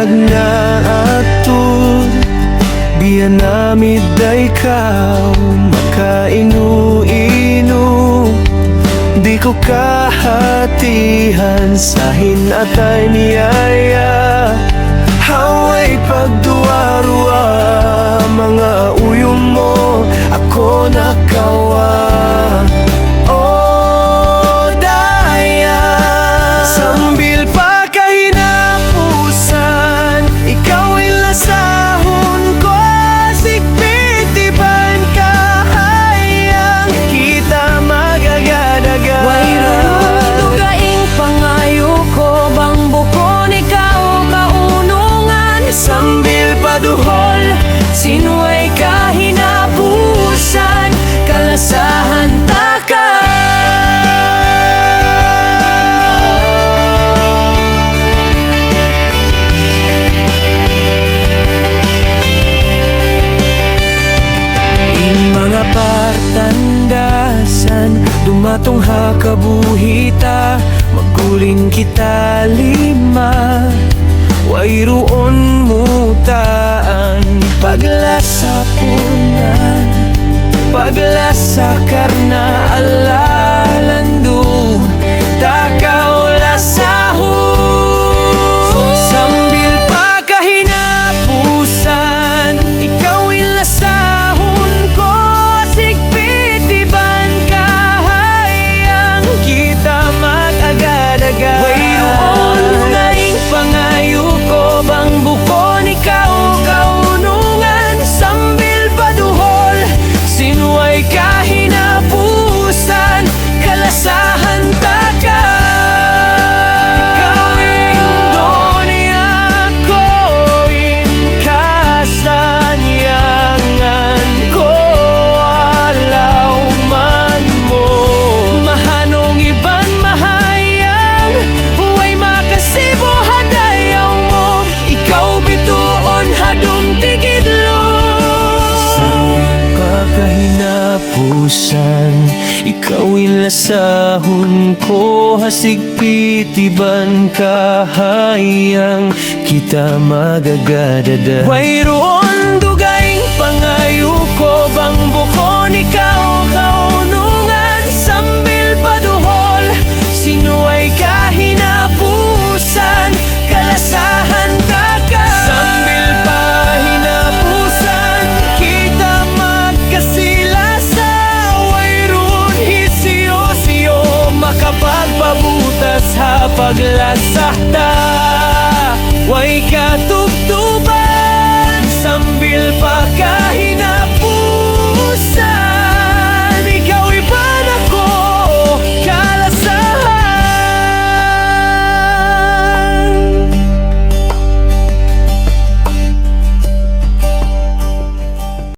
naatud, biyan namid day ikaw makainu-inu. Di ko kahatihan sa hinatay niyaya, haway pagduwa-ruwa, mga uyong mo ako nakawa. Oh, daya sambil pa kahinapusan, ikaw ilasahon ko, sikpitiban ka hayang kita magagadaga. Wayrudugaing pangayo ko, bang bukon ikaw kaunungan. Sambil paduhol, Sinuway kahinapusan, kalasahan taka. in mga partandasan, dumatong hakabuhita, maguling kita lima. Wayroon mutaan, paglasa punan, paglasa karna alalandu, takaw lasahon. Sambil pa kahinapusan, ikaw ilasahon ko, sikpitiban ka hayang kita mag-agad-agad. Wayroon naing pangayo ko, bang bukon ikaw kaunungan. Sambil paduhol, sinuway kahinapusan, kalasahan taka. Ikaw Indonesia ko, kasanyangan ko, alaw man mo. Mahanong iban mahayang, huway makasibo hadayaw mo. Ikaw bituon hadong tigidlo. Sa pagkahinapusan, ikaw ilasahon ko, hasigpitiban ka hayang kita magagadada. Wayroon dugaing pangayo ko, bang bukon ikaw kaunungan. Sambil paduhol, sinuway kahinapusan, kalasahan taka. Sambil pahinapusan, kita magkasilasa. Wayroon hisiyo-siyo, makapagpabutas ha paglasahta. Way katugtog